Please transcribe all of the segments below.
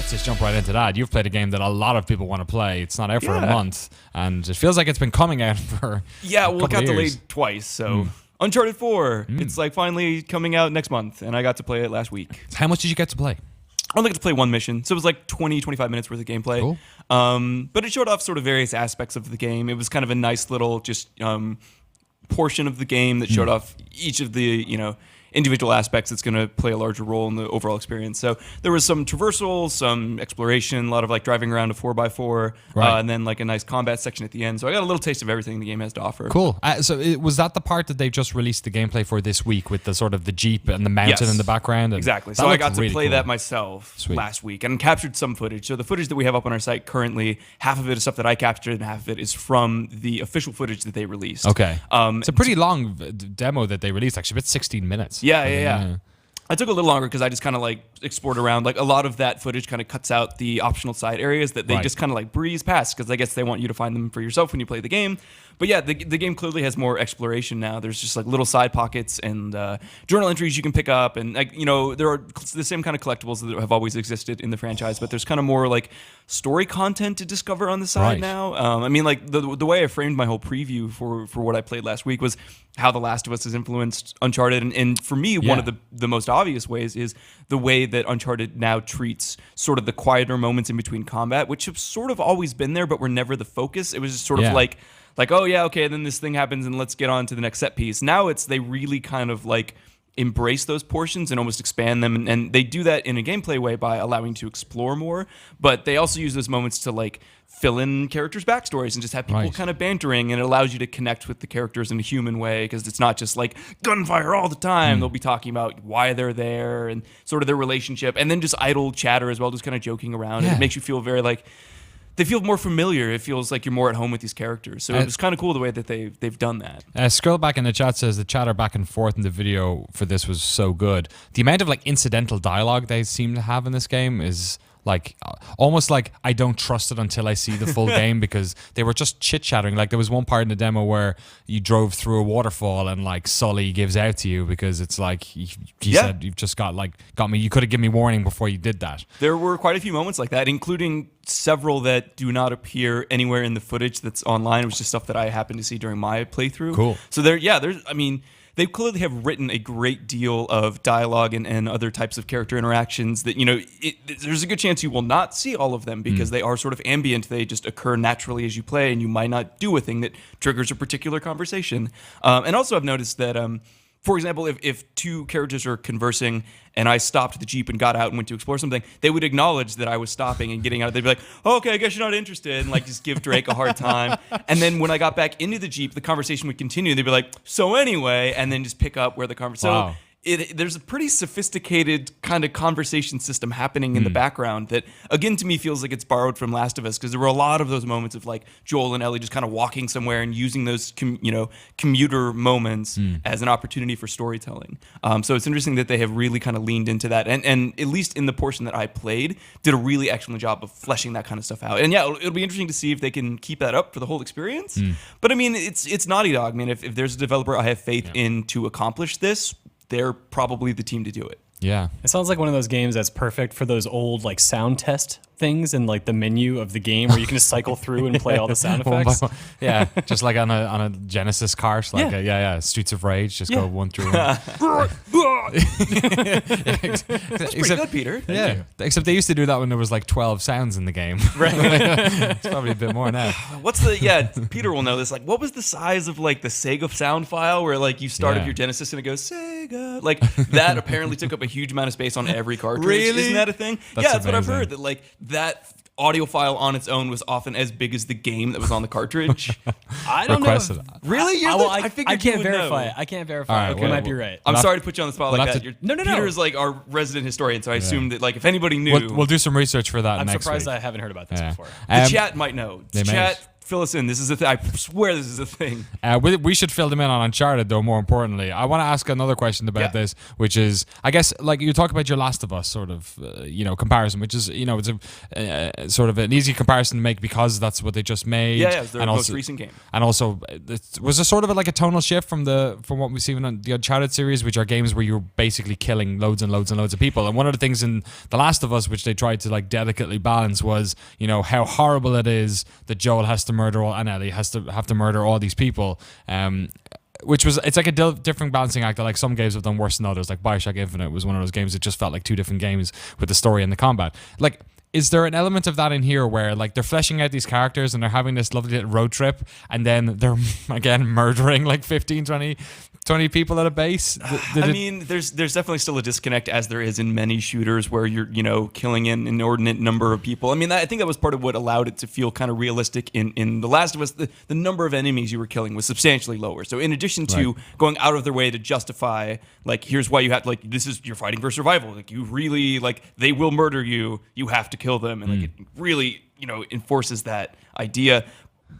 let's just jump right into that. You've played a game that a lot of people want to play. It's not out for a month, and it feels like it's been coming out for it got delayed twice, so... Uncharted 4. It's like finally coming out next month, and I got to play it last week. How much did you get to play? I only got to play one mission, so it was like 20, 25 minutes worth of gameplay. Cool. But it showed off sort of various aspects of the game. It was kind of a nice little just portion of the game that showed off each of the, individual aspects that's going to play a larger role in the overall experience. So there was some traversal, some exploration, a lot of like driving around a 4x4, and then like a nice combat section at the end. So I got a little taste of everything the game has to offer. Cool. Was that the part that they just released the gameplay for this week with the sort of the Jeep and the mountain in the background? Exactly. So I got to play that myself last week and captured some footage. So the footage that we have up on our site currently, half of it is stuff that I captured and half of it is from the official footage that they released. Okay. It's a pretty long demo that they released, actually. It's 16 minutes. Yeah. I took a little longer because I just kind of like explored around. Like a lot of that footage kind of cuts out the optional side areas that they just kind of like breeze past because I guess they want you to find them for yourself when you play the game. But yeah, the game clearly has more exploration now. There's just like little side pockets and journal entries you can pick up, and like there are the same kind of collectibles that have always existed in the franchise, but there's kind of more like story content to discover on the side now. I mean, like the way I framed my whole preview for what I played last week was how The Last of Us has influenced Uncharted, and for me, one of the most obvious ways is the way that Uncharted now treats sort of the quieter moments in between combat, which have sort of always been there, but were never the focus. It was just sort of like, oh yeah, okay, then this thing happens and let's get on to the next set piece. Now they really kind of like embrace those portions and almost expand them, and they do that in a gameplay way by allowing you to explore more, but they also use those moments to like fill in characters' backstories and just have people kind of bantering, and it allows you to connect with the characters in a human way because it's not just like gunfire all the time. They'll be talking about why they're there and sort of their relationship, and then just idle chatter as well, just kind of joking around. And it makes you feel very like they feel more familiar. It feels like you're more at home with these characters. So it was kind of cool the way that they've done that. Scroll back in the chat says the chatter back and forth in the video for this was so good. The amount of like incidental dialogue they seem to have in this game is like almost like I don't trust it until I see the full game, because they were just chit-chatting. Like there was one part in the demo where you drove through a waterfall and like Sully gives out to you because it's like he said you've just got me, you could have given me warning before you did that. There were quite a few moments like that, including several that do not appear anywhere in the footage that's online. It was just stuff that I happened to see during my playthrough. Cool. So they clearly have written a great deal of dialogue and other types of character interactions that, there's a good chance you will not see all of them because they are sort of ambient. They just occur naturally as you play, and you might not do a thing that triggers a particular conversation. And also I've noticed that, for example, if two characters are conversing and I stopped the Jeep and got out and went to explore something, they would acknowledge that I was stopping and getting out. They'd be like, oh, okay, I guess you're not interested, and like just give Drake a hard time. And then when I got back into the Jeep, the conversation would continue. They'd be like, so anyway, and then just pick up where the conversation... Wow. There's a pretty sophisticated kind of conversation system happening in the background that, again, to me feels like it's borrowed from Last of Us, because there were a lot of those moments of like Joel and Ellie just kind of walking somewhere and using those commuter moments as an opportunity for storytelling. So it's interesting that they have really kind of leaned into that, and at least in the portion that I played, did a really excellent job of fleshing that kind of stuff out. And yeah, it'll be interesting to see if they can keep that up for the whole experience. But I mean, it's Naughty Dog. I mean, if there's a developer I have faith in to accomplish this, they're probably the team to do it. Yeah. It sounds like one of those games that's perfect for those old like sound test things in like the menu of the game where you can just cycle through and play all the sound effects. Yeah, just like on a Genesis cart, like Streets of Rage, just go one through one. That's pretty good, Peter. Yeah, except they used to do that when there was like 12 sounds in the game. Right. It's probably a bit more now. Peter will know this. Like, what was the size of like the Sega sound file where like you started your Genesis and it goes Sega? Like that apparently took up a huge amount of space on every cartridge. Really? Isn't that a thing? That's what I've heard. That like that audio file on its own was often as big as the game that was on the cartridge. I don't know. Really? I can't verify it. I can't verify it. You might be right. I'm sorry to put you on the spot like that. No. Peter is like our resident historian, so I assume that like if anybody knew, we'll do some research for that. I'm next surprised week. I haven't heard about this before. The chat might know. The chat Fill us in. This is a thing. I swear this is a thing. We should fill them in on Uncharted, though, more importantly. I want to ask another question about this, which is, I guess, like you talk about your Last of Us sort of, comparison, which is, it's a sort of an easy comparison to make because that's what they just made. Yeah, it's their most recent game. And also, was there sort of like a tonal shift from what we've seen in the Uncharted series, which are games where you're basically killing loads and loads and loads of people. And one of the things in The Last of Us, which they tried to like delicately balance, was, how horrible it is that Joel has to murder and Ellie have to murder all these people, it's like a different balancing act that like some games have done worse than others. Like Bioshock Infinite was one of those games that just felt like two different games with the story and the combat. Like, is there an element of that in here where like they're fleshing out these characters and they're having this lovely little road trip and then they're again murdering like 15, 20 people at a base? There's definitely still a disconnect, as there is in many shooters where you're, killing an inordinate number of people. I think that was part of what allowed it to feel kind of realistic in The Last of Us. The number of enemies you were killing was substantially lower. So in addition to going out of their way to justify, like, here's why you have, like, you're fighting for survival. Like, you really, like, they will murder you. You have to kill them. And, like, it really, enforces that idea.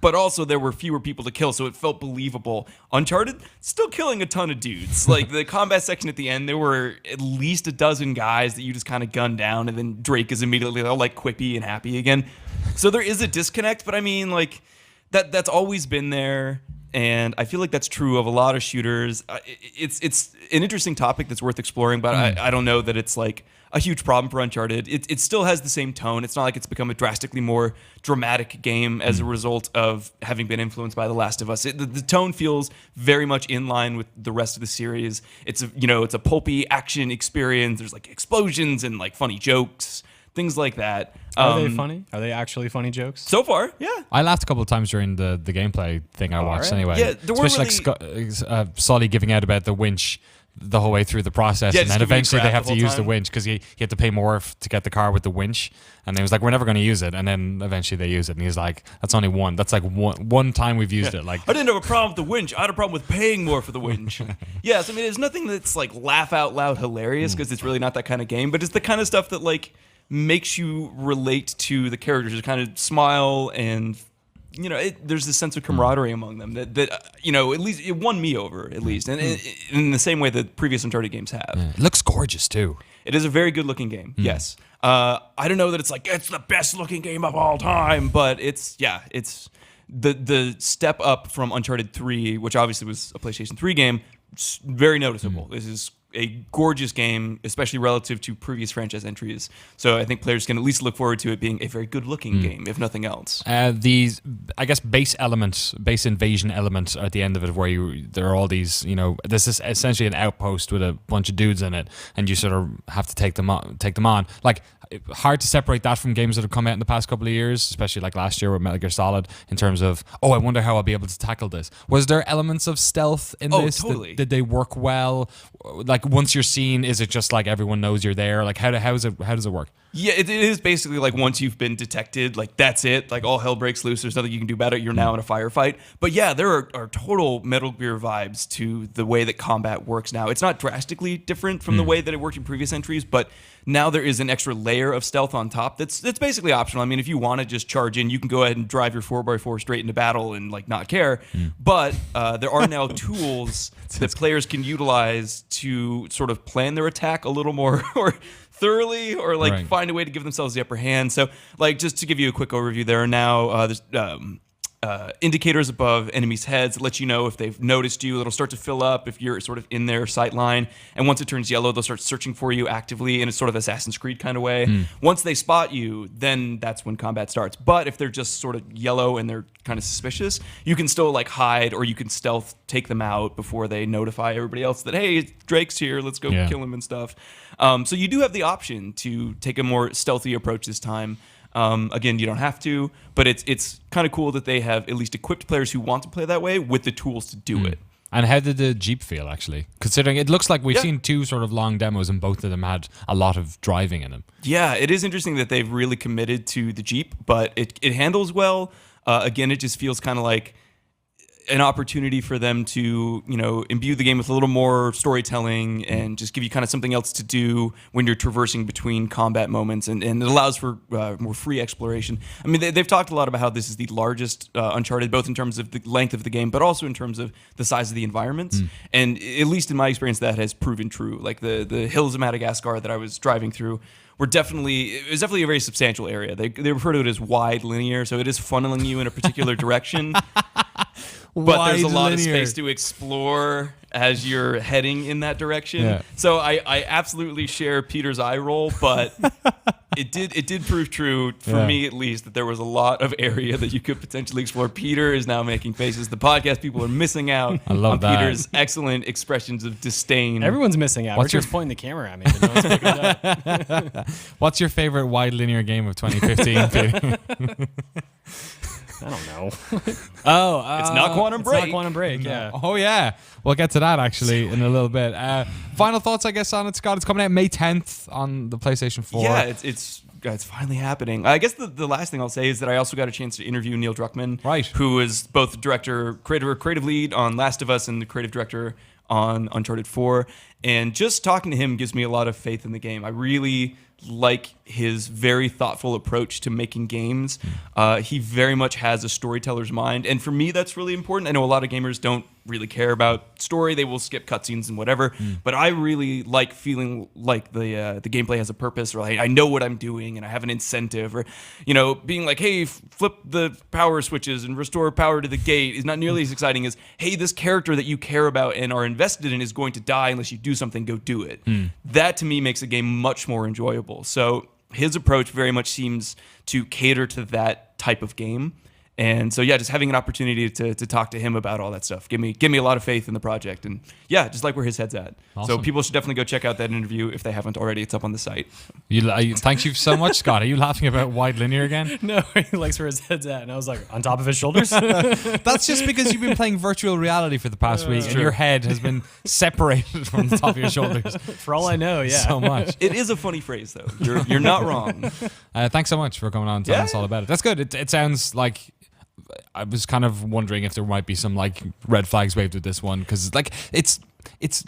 But also there were fewer people to kill, so it felt believable. Uncharted, still killing a ton of dudes. Like the combat section at the end, there were at least a dozen guys that you just kind of gun down, and then Drake is immediately all like quippy and happy again. So there is a disconnect, but that's always been there. And I feel like that's true of a lot of shooters. It's an interesting topic that's worth exploring, but I don't know that it's like a huge problem for Uncharted. It still has the same tone. It's not like it's become a drastically more dramatic game as a result of having been influenced by The Last of Us. The tone feels very much in line with the rest of the series. It's a pulpy action experience. There's like explosions and like funny jokes, things like that. Are they funny? Are they actually funny jokes? So far, yeah. I laughed a couple of times during the gameplay thing I watched anyway. Yeah, there were especially like Sully giving out about the winch the whole way through the process, and then eventually they have to use the winch because he had to pay more to get the car with the winch, and he was like, we're never going to use it, and then eventually they use it, and he's like, that's only one, that's like one time we've used it. Like, I didn't have a problem with the winch, I had a problem with paying more for the winch. Yes, there's nothing that's like laugh out loud hilarious because it's really not that kind of game, but it's the kind of stuff that like makes you relate to the characters, you kind of smile, and there's this sense of camaraderie among them that at least it won me over, at least, and in the same way that previous Uncharted games have. Yeah. It looks gorgeous too. It is a very good looking game. Yes. I don't know that it's like it's the best looking game of all time, but it's the step up from Uncharted 3, which obviously was a PlayStation 3 game. It's very noticeable. This is a gorgeous game, especially relative to previous franchise entries. So I think players can at least look forward to it being a very good-looking game, if nothing else. These, I guess, base invasion elements at the end of it, where there are all these, this is essentially an outpost with a bunch of dudes in it, and you sort of have to take them on. Like, hard to separate that from games that have come out in the past couple of years, especially like last year with Metal Gear Solid, in terms of, I wonder how I'll be able to tackle this. Was there elements of stealth in this? Totally. Did they work well? Like, once you're seen, is it just like everyone knows you're there? Like, how does it work? Yeah, it is basically like once you've been detected, like that's it. Like all hell breaks loose. There's nothing you can do about it. You're now in a firefight. But yeah, there are total Metal Gear vibes to the way that combat works now. It's not drastically different from the way that it worked in previous entries, but now there is an extra layer of stealth on top that's basically optional. If you want to just charge in, you can go ahead and drive your 4x4 straight into battle and like not care. But there are now tools that players can utilize to sort of plan their attack a little more or thoroughly, or like find a way to give themselves the upper hand. So like, just to give you a quick overview, there are now there's indicators above enemies' heads that let you know if they've noticed you. It'll start to fill up if you're sort of in their sight line. And once it turns yellow, they'll start searching for you actively in a sort of Assassin's Creed kind of way. Once they spot you, then that's when combat starts. But if they're just sort of yellow and they're kind of suspicious, you can still like hide, or you can stealth take them out before they notify everybody else that, hey, Drake's here, let's go kill him and stuff. So you do have the option to take a more stealthy approach this time. Again, you don't have to, but it's kind of cool that they have at least equipped players who want to play that way with the tools to do it. And how did the Jeep feel, actually? Considering it looks like we've seen two sort of long demos, and both of them had a lot of driving in them. Yeah, it is interesting that they've really committed to the Jeep, but it handles well. Again, it just feels kind of like an opportunity for them to, imbue the game with a little more storytelling and just give you kind of something else to do when you're traversing between combat moments, and it allows for more free exploration. I mean, they've talked a lot about how this is the largest Uncharted, both in terms of the length of the game, but also in terms of the size of the environments. And at least in my experience, that has proven true. Like the hills of Madagascar that I was driving through it was definitely a very substantial area. They refer to it as wide linear, so it is funneling you in a particular direction. But there's a lot of space to explore as you're heading in that direction. Yeah. So I absolutely share Peter's eye roll, but it did prove true for me, at least, that there was a lot of area that you could potentially explore. Peter is now making faces. The podcast people are missing out on Peter's excellent expressions of disdain. Everyone's missing out. Richard's pointing the camera at me, but no one's picking it up. What's your favorite wide linear game of 2015, Peter? I don't know. It's not Quantum Break. It's not Quantum Break, yeah. Oh, yeah. We'll get to that, actually, in a little bit. Final thoughts, I guess, on it, Scott? It's coming out May 10th on the PlayStation 4. Yeah, it's finally happening. I guess the last thing I'll say is that I also got a chance to interview Neil Druckmann, who is both the director, creative lead on Last of Us and the creative director on Uncharted 4. And just talking to him gives me a lot of faith in the game. I really like his very thoughtful approach to making games. He very much has a storyteller's mind, and for me that's really important. I know a lot of gamers don't really care about story. They will skip cutscenes and whatever, but I really like feeling like the gameplay has a purpose, or like I know what I'm doing and I have an incentive, or being like, hey, flip the power switches and restore power to the gate is not nearly as exciting as, hey, this character that you care about and are invested in is going to die unless you do something, go do it. That to me makes a game much more enjoyable. So his approach very much seems to cater to that type of game. And so, yeah, just having an opportunity to talk to him about all that stuff give me a lot of faith in the project. And, yeah, just like where his head's at. Awesome. So people should definitely go check out that interview if they haven't already. It's up on the site. Thank you so much, Scott. Are you laughing about wide linear again? No, he likes where his head's at. And I was like, on top of his shoulders? That's just because you've been playing virtual reality for the past week, and your head has been separated from the top of your shoulders. For all I know, yeah. So much. It is a funny phrase, though. You're not wrong. Thanks so much for coming on and telling us all about it. That's good. It sounds like... I was kind of wondering if there might be some like red flags waved with this one, because like it's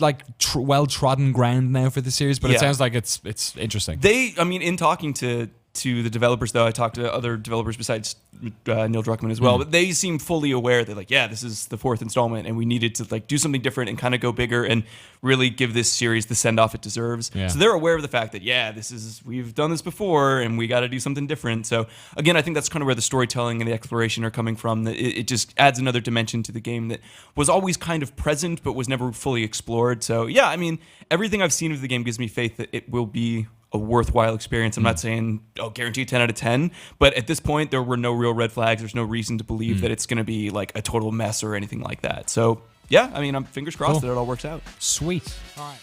like well trodden ground now for the series, but it sounds like it's interesting. In talking to the developers, though, I talked to other developers besides Neil Druckmann as well, but they seem fully aware that this is the fourth installment and we needed to like do something different and kind of go bigger and really give this series the send off it deserves. Yeah. So they're aware of the fact that we've done this before and we got to do something different. So again, I think that's kind of where the storytelling and the exploration are coming from. That it just adds another dimension to the game that was always kind of present but was never fully explored. So yeah, everything I've seen of the game gives me faith that it will be a worthwhile experience. I'm not saying, guaranteed 10 out of 10, but at this point, there were no real red flags. There's no reason to believe that it's going to be like a total mess or anything like that. So, yeah, I'm fingers crossed that it all works out. Sweet. All right.